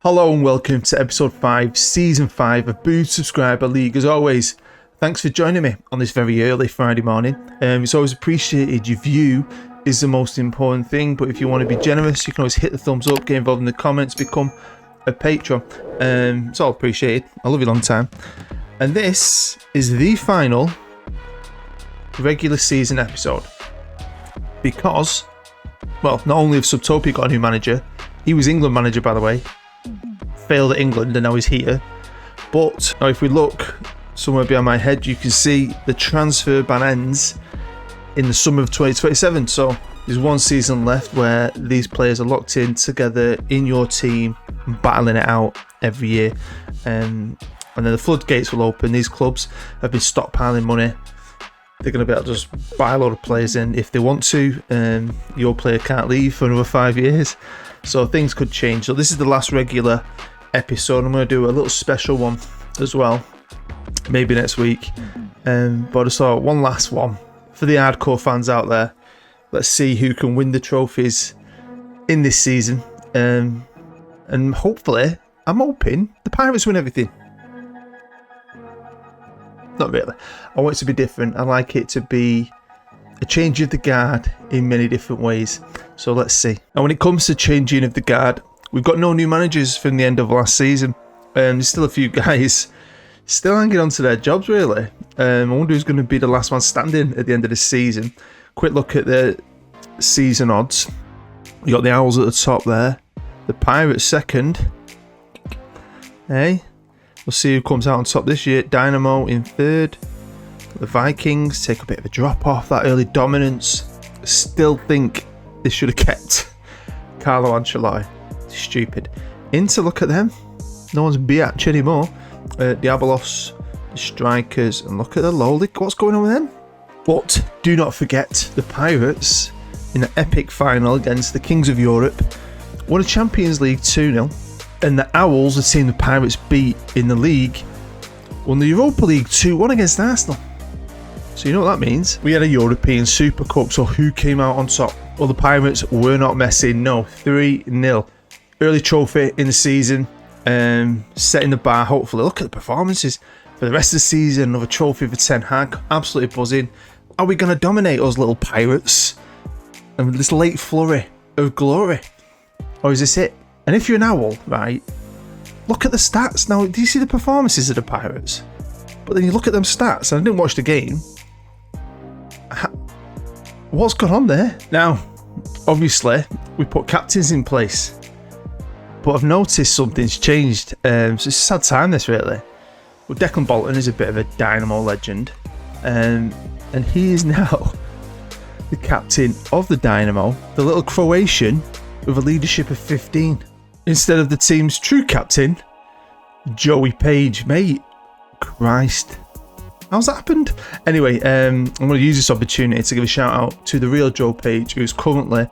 Hello and welcome to episode 5, season 5 of Boost Subscriber League. As always, thanks for joining me on this very early Friday morning. It's always appreciated. Your view is the most important thing, but if you want to be generous, you can always hit the thumbs up, get involved in the comments, become a patron. It's all appreciated. I love you long time. And this is the final regular season episode because, well, not only have Subtopia got a new manager, he was England manager, by the way, failed at England and now he's here. But now if we look somewhere behind my head, you can see the transfer ban ends in the summer of 2027. So there's one season left where these players are locked in together in your team, battling it out every year. And then the floodgates will open. These clubs have been stockpiling money. They're going to be able to just buy a lot of players in if they want to. Your player can't leave for another 5 years. So things could change. So this is the last regular episode. I'm going to do a little special one as well, maybe next week. But I thought one last one for the hardcore fans out there. Let's see who can win the trophies in this season. And hopefully, I'm hoping the Pirates win everything. Not really. I want it to be different. I like it to be a change of the guard in many different ways. So let's see. And when it comes to changing of the guard, we've got no new managers from the end of last season. There's still a few guys still hanging on to their jobs, really. I wonder who's going to be the last one standing at the end of the season. Quick look at the season odds. We got the Owls at the top there. The Pirates second. Hey, we'll see who comes out on top this year. Dynamo in third. The Vikings take a bit of a drop off. That early dominance. Still think they should have kept Carlo Ancelotti. Stupid. Inter, look at them. No one's biatch anymore. Diabolos, the Strikers, and look at the lowly. What's going on with them? But do not forget the Pirates in the epic final against the Kings of Europe won a Champions League 2-0, and the Owls, the team the Pirates beat in the league, won the Europa League 2-1 against Arsenal. So you know what that means. We had a European Super Cup, so who came out on top? Well, the Pirates were not messing, no, 3-0. Early trophy in the season, setting the bar, hopefully. Look at the performances for the rest of the season. Another trophy for Ten Hag, absolutely buzzing. Are we going to dominate us little Pirates? And with this late flurry of glory? Or is this it? And if you're an Owl, right, look at the stats. Now, do you see the performances of the Pirates? But then you look at them stats, and I didn't watch the game. What's gone on there? Now, obviously, we put captains in place. But I've noticed something's changed. So it's a sad time, this, really. Well, Declan Bolton is a bit of a Dynamo legend. And he is now the captain of the Dynamo. The little Croatian with a leadership of 15. Instead of the team's true captain, Joey Page. Mate, Christ. How's that happened? Anyway, I'm going to use this opportunity to give a shout out to the real Joe Page, who's currently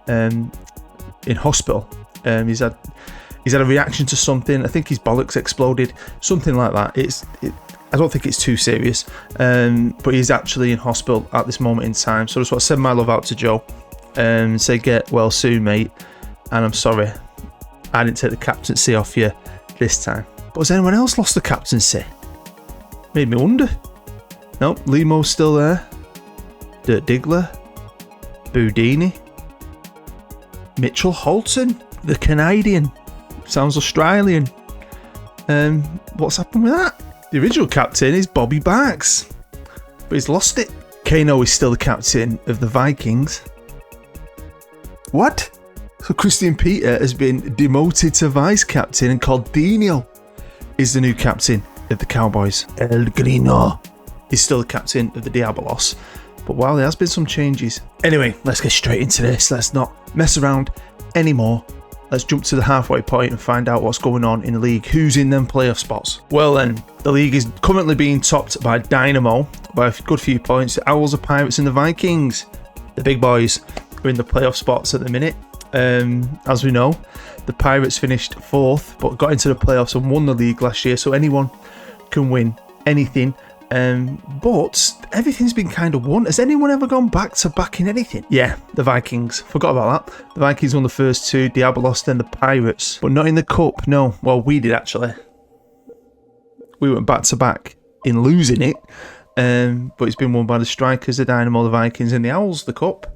in hospital. He's had a reaction to something. I think his bollocks exploded, something like that. I don't think it's too serious, but he's actually in hospital at this moment in time. So I just want to send my love out to Joe and say get well soon, mate. And I'm sorry I didn't take the captaincy off you this time. But has anyone else lost the captaincy? Made me wonder. Nope, Limo's still there. Dirk Diggler. Boudini. Mitchell Holton, the Canadian. Sounds Australian. What's happened with that? The original captain is Bobby Barks, but he's lost it. Kano is still the captain of the Vikings. What? So Christian Peter has been demoted to vice captain, and Caldino is the new captain of the Cowboys. El Grino is still the captain of the Diabolos. But wow, there has been some changes. Anyway, let's get straight into this. Let's not mess around anymore. Let's jump to the halfway point and find out what's going on in the league. Who's in them playoff spots? Well then, the league is currently being topped by Dynamo by a good few points. The Owls, the Pirates and the Vikings. The big boys are in the playoff spots at the minute. As we know, the Pirates finished 4th but got into the playoffs and won the league last year, so anyone can win anything. But everything's been kind of won. Has anyone ever gone back to back in anything? Yeah, the Vikings. Forgot about that. The Vikings won the first two, Diabolos, then the Pirates. But not in the Cup, no. Well, we did actually. We went back to back in losing it. But it's been won by the Strikers, the Dynamo, the Vikings, and the Owls, the Cup.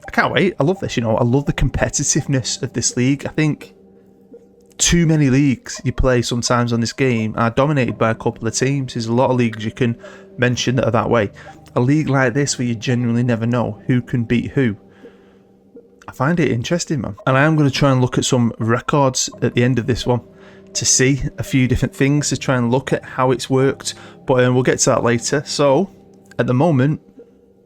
I can't wait. I love this, you know. I love the competitiveness of this league. I think too many leagues you play sometimes on this game are dominated by a couple of teams. There's a lot of leagues you can mention that are that way. A league like this where you genuinely never know who can beat who, I find it interesting, man. And I am going to try and look at some records at the end of this one to see a few different things, to try and look at how it's worked. But we'll get to that later. So at the moment,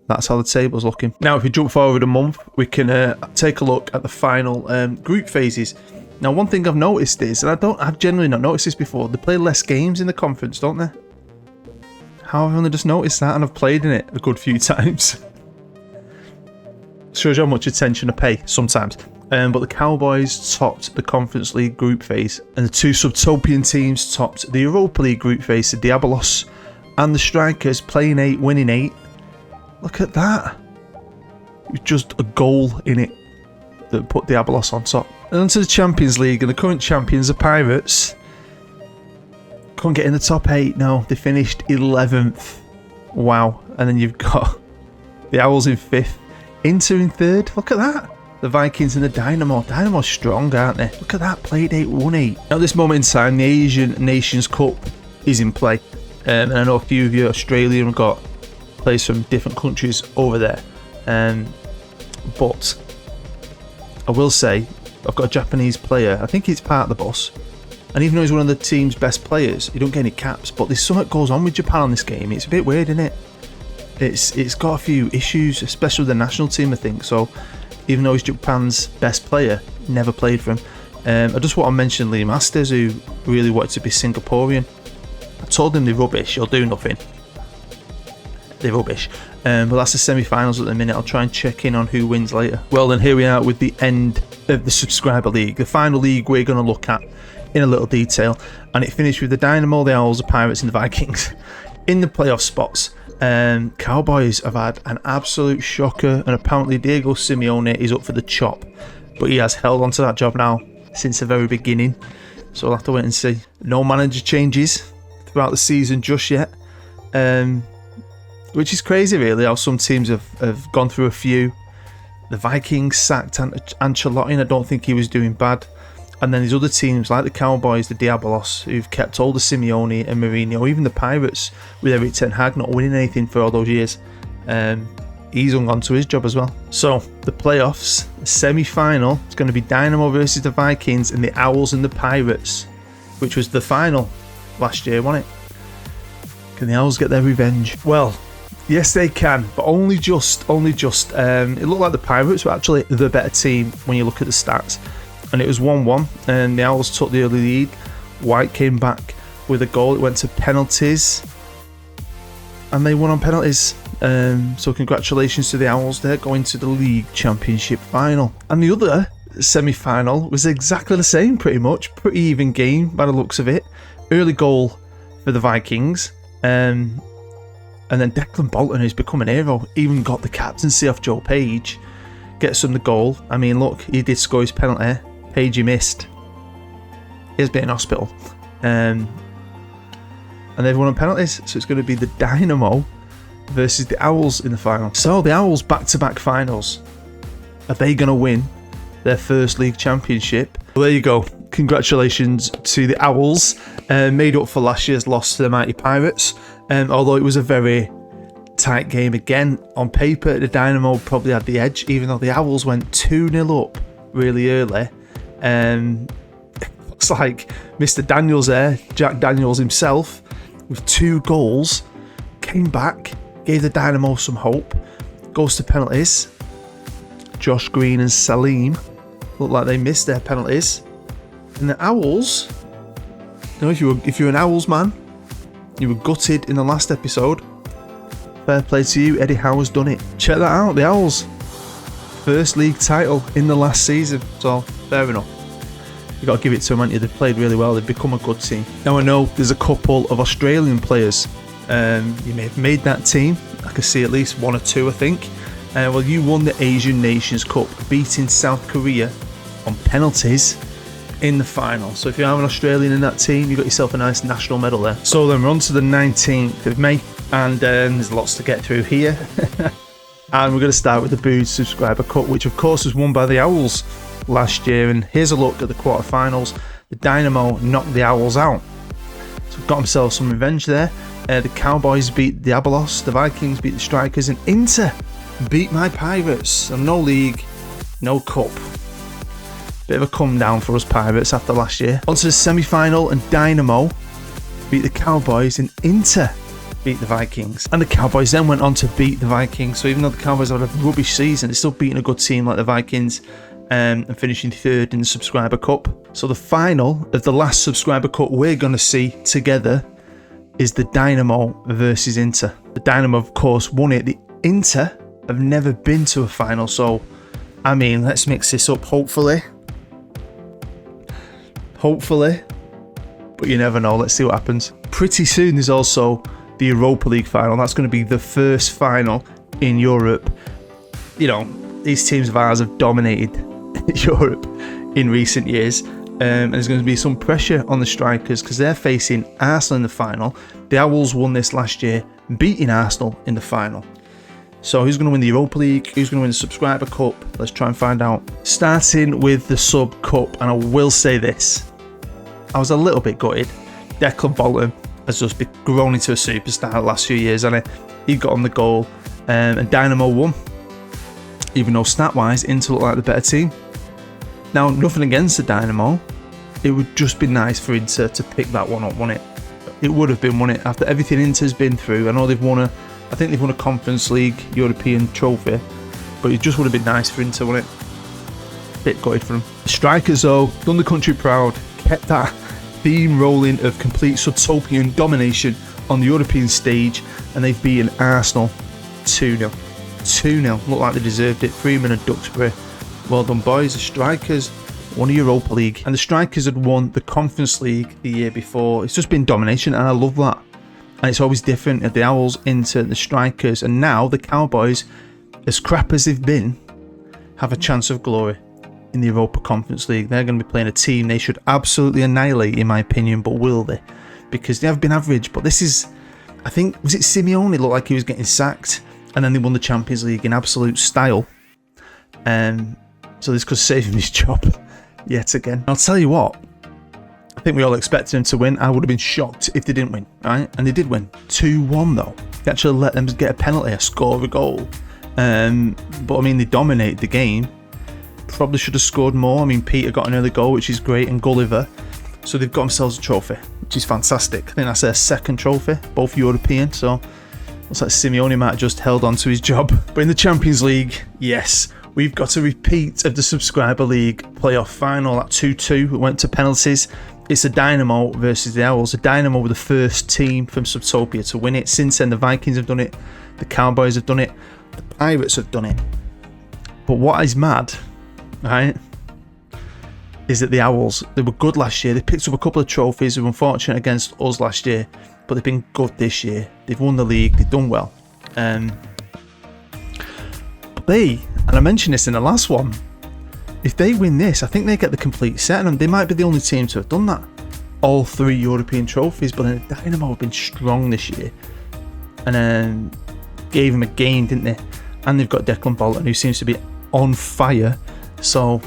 that's how the table's looking. Now, if we jump forward a month, we can take a look at the final group phases. Now, one thing I've noticed is, and I've generally not noticed this before, they play less games in the conference, don't they? How have I only just noticed that, and I've played in it a good few times? Shows you how much attention I pay sometimes. But the Cowboys topped the Conference League group phase, and the two Subtopian teams topped the Europa League group phase, the Diabolos and the Strikers, playing 8, winning 8. Look at that. It's just a goal in it that put Diabolos on top. And onto the Champions League, and the current champions, the Pirates, couldn't get in the top 8. No, they finished 11th. Wow. And then you've got the Owls in 5th, Inter in 3rd. Look at that. The Vikings and the Dynamo. Dynamo's strong, aren't they? Look at that. Played 8, won 8. Now, at this moment in time, the Asian Nations Cup is in play. And I know a few of you Australian have got players from different countries over there. But I will say, I've got a Japanese player. I think he's part of the bus. And even though he's one of the team's best players, he don't get any caps. But there's something goes on with Japan on this game. It's a bit weird, isn't it? It's got a few issues, especially with the national team, I think. So even though he's Japan's best player, never played for him. I just want to mention Lee Masters, who really wanted to be Singaporean. I told him they're rubbish, he'll do nothing. They're rubbish. But that's the semi-finals at the minute. I'll try and check in on who wins later. Well, then here we are with the end of the subscriber league. The final league we're going to look at in a little detail. And it finished with the Dynamo, the Owls, the Pirates and the Vikings in the playoff spots. Cowboys have had an absolute shocker, and apparently Diego Simeone is up for the chop, but he has held on to that job now since the very beginning, so we'll have to wait and see. No manager changes throughout the season just yet, which is crazy really, how some teams have gone through a few. The Vikings sacked Ancelotti, and I don't think he was doing bad. And then there's other teams like the Cowboys, the Diabolos, who've kept all the Simeone and Mourinho, even the Pirates with Erik ten Hag not winning anything for all those years. He's hung on to his job as well. So the playoffs, the semi-final, it's going to be Dynamo versus the Vikings and the Owls and the Pirates, which was the final last year, wasn't it? Can the Owls get their revenge? Well, yes they can, but only just. It looked like the Pirates were actually the better team when you look at the stats. And it was 1-1, and the Owls took the early lead. White came back with a goal. It went to penalties, and they won on penalties. So congratulations to the Owls. They're going to the league championship final. And the other semi-final was exactly the same, pretty much. Pretty even game by the looks of it. Early goal for the Vikings. And then Declan Bolton, who's become an hero, even got the captaincy off Joe Page. Gets him the goal. I mean, look, he did score his penalty. Page he missed. He's been in hospital. And they've won on penalties. So it's going to be the Dynamo versus the Owls in the final. So the Owls back-to-back finals. Are they going to win their first league championship? Well, there you go. Congratulations to the Owls. Made up for last year's loss to the mighty Pirates. Although it was a very tight game again. On paper, the Dynamo probably had the edge, even though the Owls went 2-0 up really early. Looks like Mr. Daniels there, Jack Daniels himself, with 2 goals, came back, gave the Dynamo some hope. Goes to penalties. Josh Green and Salim look like they missed their penalties. And the Owls, you know, if you're an Owls man, you were gutted in the last episode. Fair play to you, Eddie Howe's done it. Check that out, the Owls. First league title in the last season, so fair enough. You've got to give it to them, haven't you? They've played really well, they've become a good team. Now I know there's a couple of Australian players You may have made that team. I can see at least one or two, I think. Well, you won the Asian Nations Cup, beating South Korea on penalties in the final. So if you have an Australian in that team, you got yourself a nice national medal there. So then we're on to the 19th of May, and there's lots to get through here. And we're going to start with the Booed Subscriber Cup, which of course was won by the Owls last year. And here's a look at the quarterfinals. The Dynamo knocked the Owls out, so got themselves some revenge there. The Cowboys beat the Diabolos, the Vikings beat the Strikers, and Inter beat my Pirates. And no league, no cup. Bit of a come down for us Pirates after last year. On to the semi-final, and Dynamo beat the Cowboys, and Inter beat the Vikings. And the Cowboys then went on to beat the Vikings. So even though the Cowboys had a rubbish season, they're still beating a good team like the Vikings, and finishing third in the Subscriber Cup. So the final of the last Subscriber Cup we're going to see together is the Dynamo versus Inter. The Dynamo, of course, won it. The Inter have never been to a final. So, I mean, let's mix this up, hopefully. But you never know. Let's see what happens. Pretty soon there's also the Europa League final. That's going to be the first final in Europe. You know, these teams of ours have dominated Europe in recent years. And there's going to be some pressure on the Strikers because they're facing Arsenal in the final. The Owls won this last year, beating Arsenal in the final. So who's going to win the Europa League? Who's going to win the Subscriber Cup? Let's try and find out. Starting with the Sub Cup, and I will say this. I was a little bit gutted. Declan Bolton has just grown into a superstar the last few years, and he got on the goal, and Dynamo won. Even though stat-wise, Inter looked like the better team. Now, nothing against the Dynamo. It would just be nice for Inter to pick that one up, wouldn't it? It would have been, wouldn't it? After everything Inter's been through. I know I think they've won a Conference League European trophy, but it just would have been nice for Inter, wouldn't it? Bit gutted for them. The Strikers, though, done the country proud, kept that theme rolling of complete Subtopian domination on the European stage, and they've beaten Arsenal 2-0. 2-0. Looked like they deserved it. Freeman and Duxbury. Well done, boys. The Strikers won the Europa League, and the Strikers had won the Conference League the year before. It's just been domination, and I love that. And it's always different at the Owls, Inter, the Strikers, and now the Cowboys, as crap as they've been, have a chance of glory in the Europa Conference League. They're going to be playing a team they should absolutely annihilate, in my opinion, but will they? Because they have been average, but this is, I think, was it Simeone looked like he was getting sacked, and then they won the Champions League in absolute style. So this could save him his job yet again. I'll tell you what, I think we all expected him to win. I would have been shocked if they didn't win, right? And they did win. 2-1 though. They actually let them get a penalty, score a goal. But I mean, they dominated the game. Probably should have scored more. I mean, Peter got an early goal, which is great, and Gulliver. So they've got themselves a trophy, which is fantastic. I think that's their second trophy, both European. So looks like Simeone might have just held on to his job. But in the Champions League, yes, we've got a repeat of the Subscriber League playoff final at 2-2. It went to penalties. It's the Dynamo versus the Owls. The Dynamo were the first team from Subtopia to win it. Since then, the Vikings have done it. The Cowboys have done it. The Pirates have done it. But what is mad, right, is that the Owls, they were good last year. They picked up a couple of trophies. They were unfortunate against us last year, but they've been good this year. They've won the league. They've done well. But they, and I mentioned this in the last one, if they win this, I think they get the complete set, and they might be the only team to have done that. All 3 European trophies, but then the Dynamo have been strong this year, and gave them a game, didn't they? And they've got Declan Bolton, who seems to be on fire. So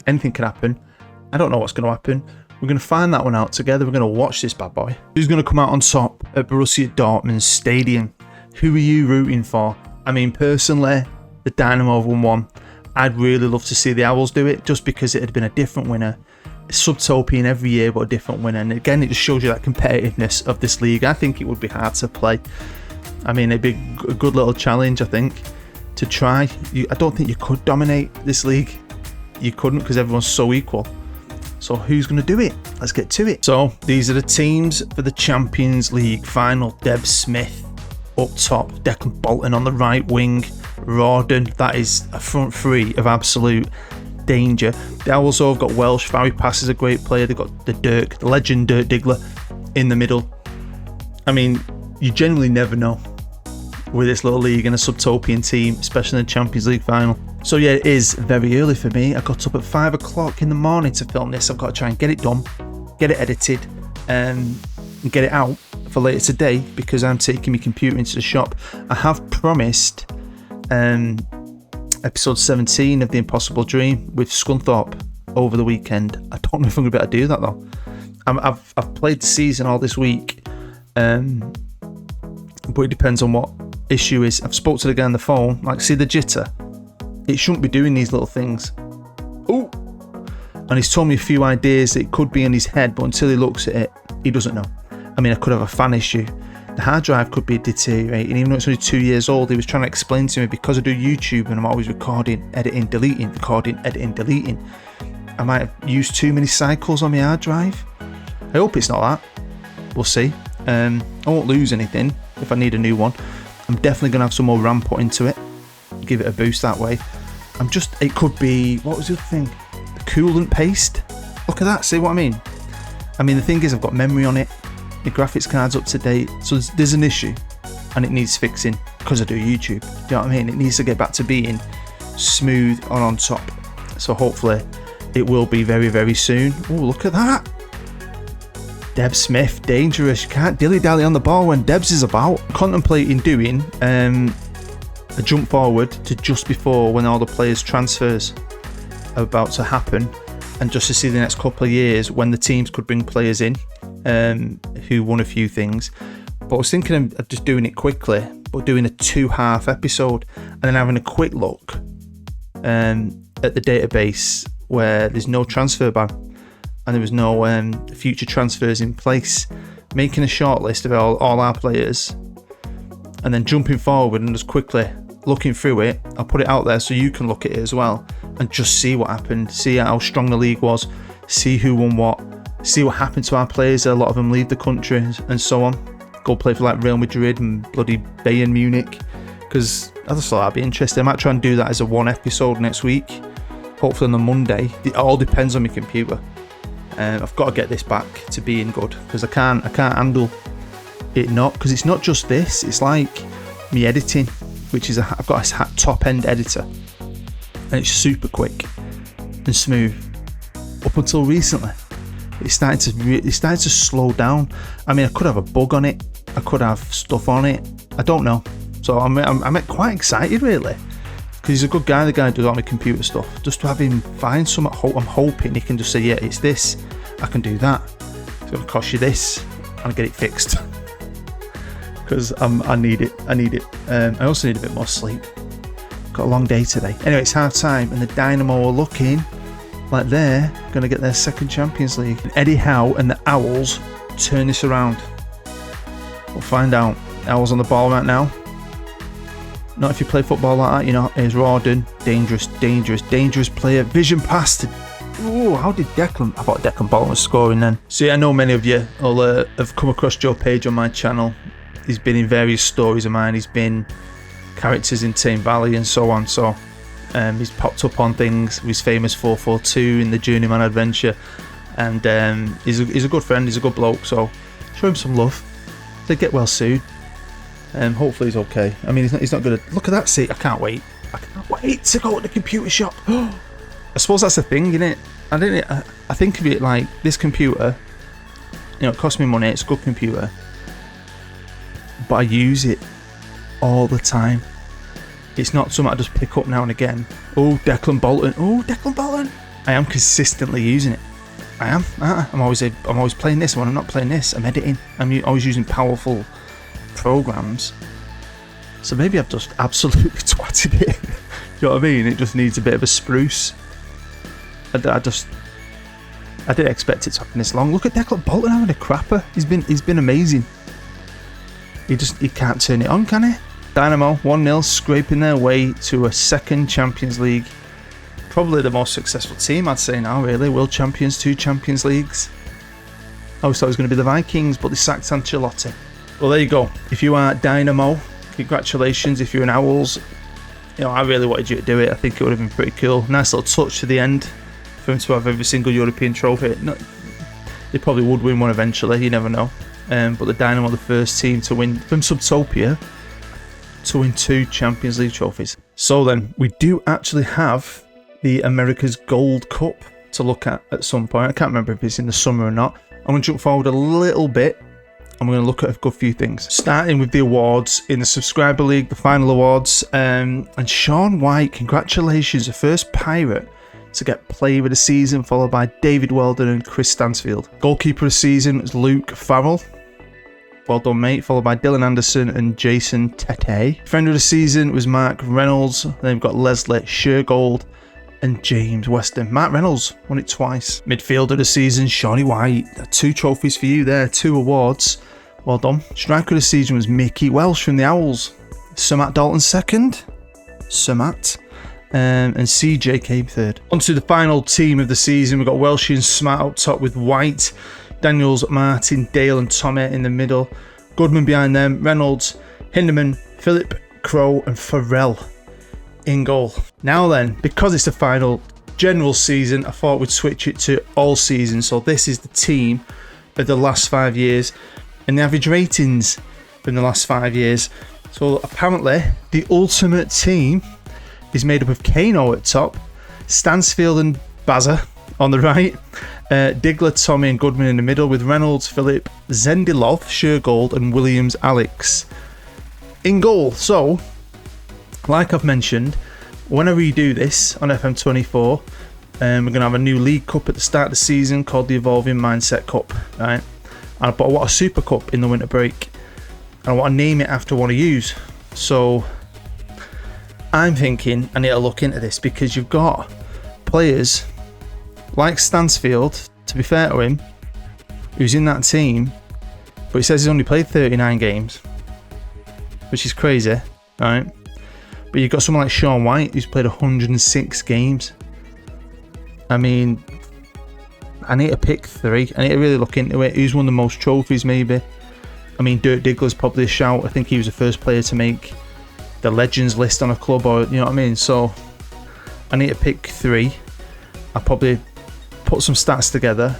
anything can happen. I don't know what's going to happen. We're going to find that one out together. We're going to watch this bad boy. Who's going to come out on top at Borussia Dortmund's stadium? Who are you rooting for? I mean, personally, the Dynamo have won one. I'd really love to see the Owls do it, just because it had been a different winner. Subtopian every year, but a different winner. And again, it just shows you that competitiveness of this league. I think it would be hard to play. I mean, it'd be a good little challenge, I think, to try. I don't think you could dominate this league. You couldn't, because everyone's so equal. So who's going to do it? Let's get to it. So these are the teams for the Champions League final. Deb Smith up top, Declan Bolton on the right wing, Rawdon, that is a front three of absolute danger. They also have got Welsh. Farry Pass is a great player. They've got the legend Dirk Diggler in the middle. I mean, you genuinely never know with this little league and a subtopian team, especially in the Champions League final. So yeah, it is very early for me. I got up at 5 o'clock in the morning to film this. I've got to try and get it done, get it edited, and get it out for later today because I'm taking my computer into the shop. I have promised episode 17 of The Impossible Dream with Scunthorpe over the weekend. I don't know if I'm going to be able to do that though. I've played the season all this week, but it depends on what issue is. I've spoke to the guy on the phone, like, see the jitter? It shouldn't be doing these little things. Oh! And he's told me a few ideas that it could be in his head, but until he looks at it, he doesn't know. I mean, I could have a fan issue. The hard drive could be deteriorating, even though it's only 2 years old. He was trying to explain to me, because I do YouTube and I'm always recording, editing, deleting, recording, editing, deleting, I might have used too many cycles on my hard drive. I hope it's not that. We'll see. I won't lose anything if I need a new one. I'm definitely going to have some more RAM put into it. Give it a boost that way. It could be, what was the other thing? The coolant paste. Look at that, see what I mean? I mean, the thing is, I've got memory on it. The graphics card's up to date. So there's an issue and it needs fixing because I do YouTube. Do you know what I mean? It needs to get back to being smooth and on top. So hopefully it will be very, very soon. Oh, look at that. Deb Smith, dangerous. You can't dilly-dally on the ball when Debs is about. Contemplating doing a jump forward to just before when all the players' transfers are about to happen, and just to see the next couple of years when the teams could bring players in who won a few things. But I was thinking of just doing it quickly, but doing a 2-half episode and then having a quick look at the database where there's no transfer ban and there was no future transfers in place, making a short list of all our players and then jumping forward and just quickly looking through it. I'll put it out there so you can look at it as well and just see what happened, see how strong the league was, see who won what, see what happened to our players. A lot of them leave the country and so on, go play for like Real Madrid and bloody Bayern Munich, because I just thought that'd be interesting. I might try and do that as a one episode next week, hopefully on the Monday. It all depends on my computer. I've got to get this back to being good because I can't handle it not, because it's not just this, it's like me editing, which is I've got a top end editor and it's super quick and smooth. Up until recently it's starting to slow down. I mean, I could have a bug on it, I could have stuff on it, I don't know. So I'm quite excited really, because he's a good guy, the guy who does all my computer stuff. Just to have him find some at home, I'm hoping he can just say, yeah, it's this, I can do that, it's going to cost you this, and get it fixed. Because I need it. I also need a bit more sleep. Got a long day today. Anyway, it's half time and the Dynamo are looking like they're going to get their second Champions League. And Eddie Howe and the Owls turn this around. We'll find out. Owls on the ball right now. Not if you play football like that, you know. Here's Rawdon. Dangerous player. Vision pass to... Oh, how did Declan... I thought Declan Bolton was scoring then. So yeah, I know many of you will have come across Joe Page on my channel. He's been in various stories of mine. He's been characters in Tame Valley and so on. So he's popped up on things. He's famous 442 in the Journeyman adventure, and he's a good friend. He's a good bloke. So show him some love. They get well soon. Hopefully he's okay. I mean, he's not gonna look at that seat. I can't wait to go to the computer shop. I suppose that's the thing, isn't it? I think of it like this computer. You know, it costs me money. It's a good computer. But I use it all the time. It's not something I just pick up now and again. Oh, Declan Bolton. I am consistently using it. I am. I'm always playing this. When I'm not playing this, I'm editing. I'm always using powerful programs. So maybe I've just absolutely twatted it. You know what I mean? It just needs a bit of a spruce. I didn't expect it to happen this long. Look at Declan Bolton having a crapper. He's been amazing. He can't turn it on, can he? Dynamo 1-0, scraping their way to a second Champions League. Probably the most successful team, I'd say now, really. World champions, 2 Champions Leagues. I always thought it was going to be the Vikings, but they sacked Ancelotti. Well, there you go. If you are Dynamo, congratulations. If you're an Owls, you know, I really wanted you to do it. I think it would have been pretty cool. Nice little touch to the end for them to have every single European trophy. No, they probably would win one eventually, you never know. but the Dynamo are the first team to win from Subtopia to win 2 Champions League trophies. So then, we do actually have the America's Gold Cup to look at some point. I can't remember if it's in the summer or not. I'm going to jump forward a little bit and we're going to look at a good few things. Starting with the awards in the Subscriber League, the final awards. And Sean White, congratulations, the first Pirate to get Player of the Season, followed by David Weldon and Chris Stansfield. Goalkeeper of the Season was Luke Farrell. Well done, mate. Followed by Dylan Anderson and Jason Tete. Friend of the Season was Mark Reynolds. Then we've got Leslie Shergold and James Weston. Matt Reynolds won it twice. Midfielder of the Season, Shawnee White. 2 trophies for you there, 2 awards. Well done. Striker of the Season was Mickey Welsh from the Owls. Sir Matt Dalton second. Sir Matt. And CJ came third. On to the final team of the season. We've got Welsh and Smart up top with White, Daniels, Martin, Dale and Tommy in the middle. Goodman behind them, Reynolds, Hinderman, Philip, Crow and Farrell in goal. Now then, because it's the final general season, I thought we'd switch it to all season. So this is the team of the last 5 years and the average ratings from the last 5 years. So apparently the ultimate team is made up of Kano at top, Stansfield and Bazza on the right, Diggler, Tommy and Goodman in the middle, with Reynolds, Philip, Zendilov, Shergold and Williams Alex in goal. So, like I've mentioned, when I redo this on FM24, we're going to have a new League Cup at the start of the season called the Evolving Mindset Cup, right? But I want a Super Cup in the winter break, and I want to name it after one of yous. So I'm thinking I need to look into this, because you've got players like Stansfield, to be fair to him, who's in that team, but he says he's only played 39 games, which is crazy, right? But you've got someone like Sean White, who's played 106 games. I mean, I need to pick 3. I need to really look into it. Who's won the most trophies, maybe? I mean, Dirk Diggler's probably a shout. I think he was the first player to make the Legends list on a club, or you know what I mean? So I need to pick 3. I'll probably put some stats together.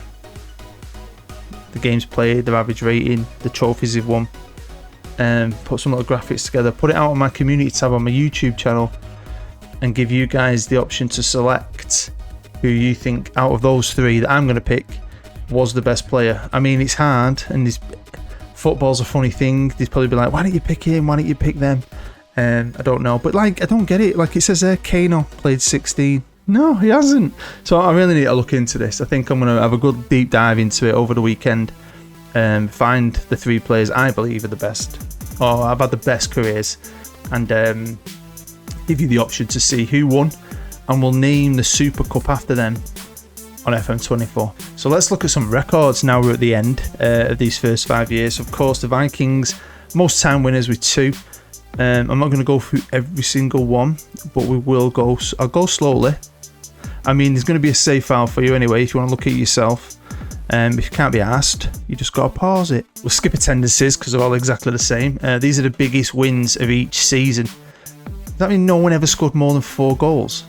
The games played, their average rating, the trophies they've won. Put some little graphics together, put it out on my community tab on my YouTube channel, and give you guys the option to select who you think out of those 3 that I'm going to pick was the best player. I mean, it's hard, and football's a funny thing. They'd probably be like, why don't you pick him, why don't you pick them? I don't know, but like, I don't get it. Like it says there, Kano played 16. No, he hasn't. So I really need to look into this. I think I'm going to have a good deep dive into it over the weekend. Find the 3 players I believe are the best, or have had the best careers, and give you the option to see who won, and we'll name the Super Cup after them on FM24. So let's look at some records now. We're at the end of these first 5 years. Of course, the Vikings, most time winners with 2. I'm not going to go through every single one, but we will go. I'll go slowly. I mean, there's going to be a save file for you anyway if you want to look at it yourself. If you can't be asked, you just got to pause it. We'll skip attendances because they're all exactly the same. These are the biggest wins of each season. Does that mean no one ever scored more than 4 goals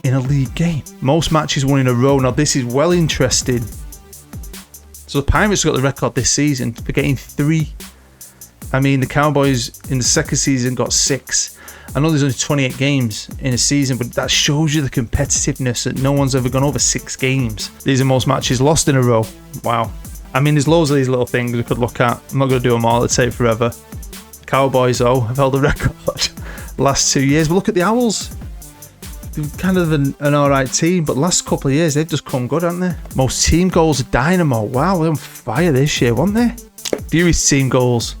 in a league game? Most matches won in a row. Now this is well interesting. So the Pirates got the record this season for getting 3. I mean, the Cowboys in the second season got 6. I know there's only 28 games in a season, but that shows you the competitiveness that no one's ever gone over 6 games. These are most matches lost in a row. Wow. I mean, there's loads of these little things we could look at. I'm not going to do them all. It'd take forever. Cowboys, though, have held the record the last 2 years. But look at the Owls. They're kind of an alright team, but last couple of years, they've just come good, haven't they? Most team goals at Dynamo. Wow, they're on fire this year, weren't they? Fewest team goals.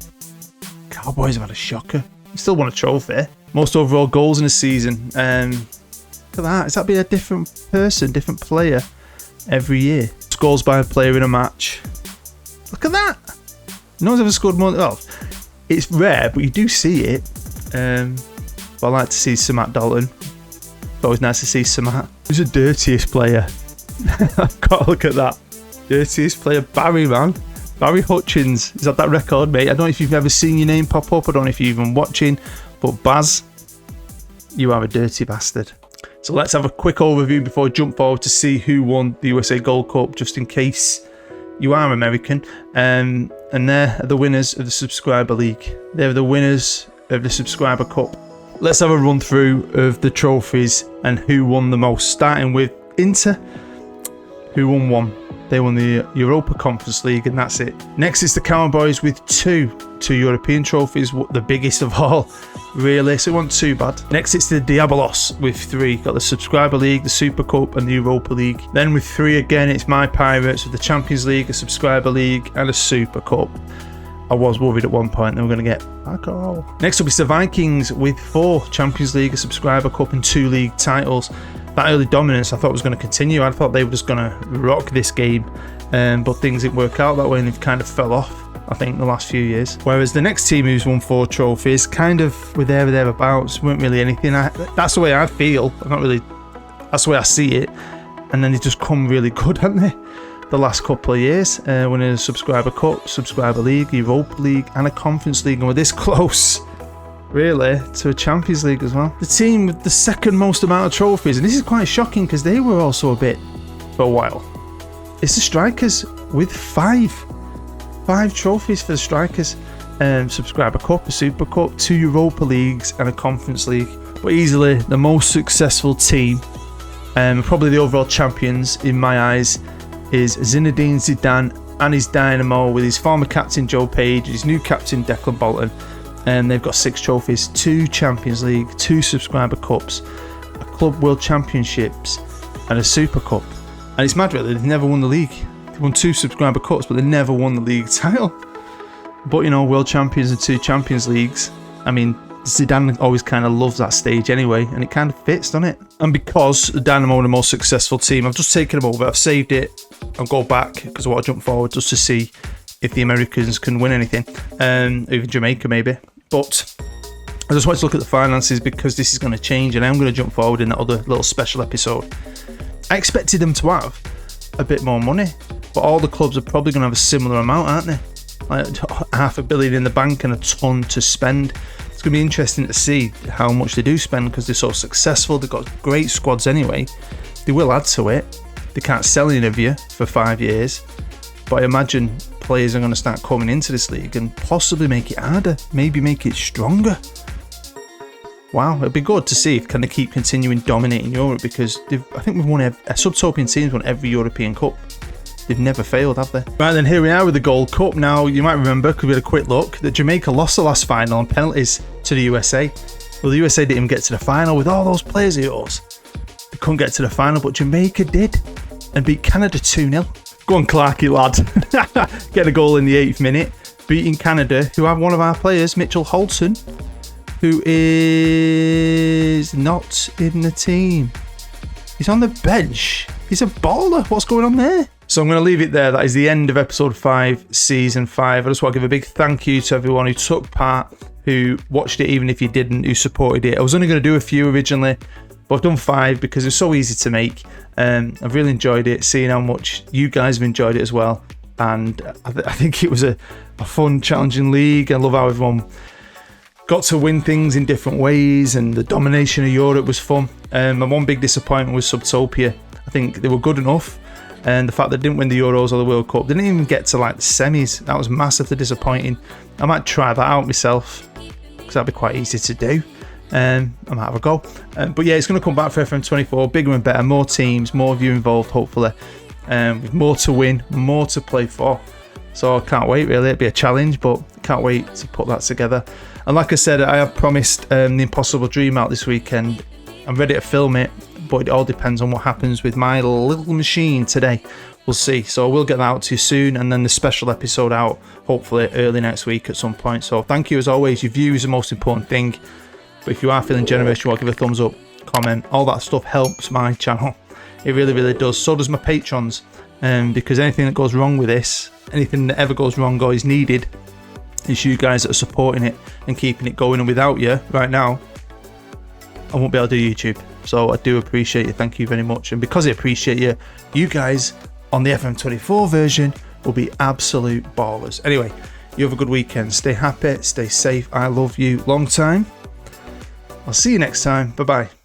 Cowboys have had a shocker. They still won a trophy. Most overall goals in a season. Look at that. Is that being a different person, different player every year? Scores by a player in a match. Look at that. No one's ever scored more. Well, it's rare, but you do see it. But I like to see Sir Matt Dalton. It's always nice to see Sir Matt. Who's the dirtiest player? I've got to look at that. Dirtiest player, Barry, man. Barry Hutchins is at that record, mate. I don't know if you've ever seen your name pop up. I don't know if you're even watching. But Baz, you are a dirty bastard. So let's have a quick overview before I jump forward to see who won the USA Gold Cup, just in case you are American, and they're the winners of the Subscriber League. They're the winners of the Subscriber Cup. Let's have a run through of the trophies and who won the most, starting with Inter, who won one. They won the Europa Conference League, and that's it. Next is the Cowboys with two European trophies, the biggest of all, really, so it wasn't too bad. Next it's the Diabolos with 3. Got the Subscriber League, the Super Cup, and the Europa League. Then with 3 again, it's my Pirates with the Champions League, a Subscriber League, and a Super Cup. I was worried at one point they were going to get alcohol. Next up is the Vikings with 4 Champions League, a Subscriber Cup, and 2 league titles. That early dominance I thought was going to continue. I thought they were just going to rock this game, but things didn't work out that way and they've kind of fell off, I think, the last few years. Whereas the next team who's won 4 trophies kind of were there or thereabouts, weren't really anything. That's the way I feel. That's the way I see it. And then they just come really good, haven't they? The last couple of years, winning a Subscriber Cup, Subscriber League, Europa League, and a Conference League, and we're this close, really, to a Champions League as well. The team with the second most amount of trophies, and this is quite shocking because they were also a bit for a while. It's the Strikers with 5 trophies for the Strikers. Subscriber Cup, a Super Cup, 2 Europa Leagues, and a Conference League. But easily the most successful team, probably the overall champions in my eyes, is Zinedine Zidane and his Dynamo with his former captain Joe Page, his new captain Declan Bolton. And they've got 6 trophies, 2 Champions League, 2 Subscriber Cups, a Club World Championships, and a Super Cup. And it's mad, really, they've never won the league. They won 2 Subscriber Cups, but they never won the league title. But, you know, World Champions and 2 Champions Leagues. I mean, Zidane always kind of loves that stage anyway, and it kind of fits, doesn't it? And because the Dynamo are the most successful team, I've just taken them over, I've saved it, I'll go back, because I want to jump forward just to see if the Americans can win anything, even Jamaica maybe. But I just wanted to look at the finances because this is going to change, and I'm going to jump forward in that other little special episode. I expected them to have a bit more money, but all the clubs are probably going to have a similar amount, aren't they? Like $500 million in the bank and a ton to spend. It's going to be interesting to see how much they do spend because they're so successful. They've got great squads anyway. They will add to it. They can't sell any of you for 5 years, but I imagine players are going to start coming into this league and possibly make it harder, maybe make it stronger. Wow, it'd be good to see if can they keep continuing dominating Europe, because I think we've won Subtopian teams won every European Cup. They've never failed, have they? Right then, here we are with the Gold Cup. Now, you might remember, because we had a quick look, that Jamaica lost the last final on penalties to the USA. Well, the USA didn't even get to the final with all those players of yours. They couldn't get to the final, but Jamaica did and beat Canada 2-0. Go on, Clarky, lad. Get a goal in the 8th minute, beating Canada, who have one of our players, Mitchell Holton, who is not in the team. He's on the bench. He's a baller. What's going on there? So I'm going to leave it there. That is the end of episode 5, season 5. I just want to give a big thank you to everyone who took part, who watched it, even if you didn't, who supported it. I was only going to do a few originally, but I've done 5 because it's so easy to make. I've really enjoyed it, seeing how much you guys have enjoyed it as well. And I think it was a fun, challenging league. I love how everyone got to win things in different ways, and the domination of Europe was fun. And one big disappointment was Subtopia. I think they were good enough, and the fact they didn't win the Euros or the World Cup, they didn't even get to like the semis. That was massively disappointing. I might try that out myself because that'd be quite easy to do. I might have a go. But yeah, it's going to come back for FM24, bigger and better, more teams, more of you involved, hopefully, with more to win, more to play for. So I can't wait, really. It'll be a challenge, but can't wait to put that together. And like I said, I have promised the Impossible Dream out this weekend. I'm ready to film it, but it all depends on what happens with my little machine today. We'll see. So we'll get that out to you soon, and then the special episode out hopefully early next week at some point. So thank you as always. Your view is the most important thing. But if you are feeling generous, you want to give a thumbs up, comment, all that stuff helps my channel. It really, really does. So does my patrons. Because anything that goes wrong with this, anything that ever goes wrong or is needed, it's you guys that are supporting it and keeping it going. And without you, right now, I won't be able to do YouTube. So I do appreciate you. Thank you very much. And because I appreciate you, you guys on the FM24 version will be absolute ballers. Anyway, you have a good weekend. Stay happy, stay safe. I love you. Long time. I'll see you next time. Bye-bye.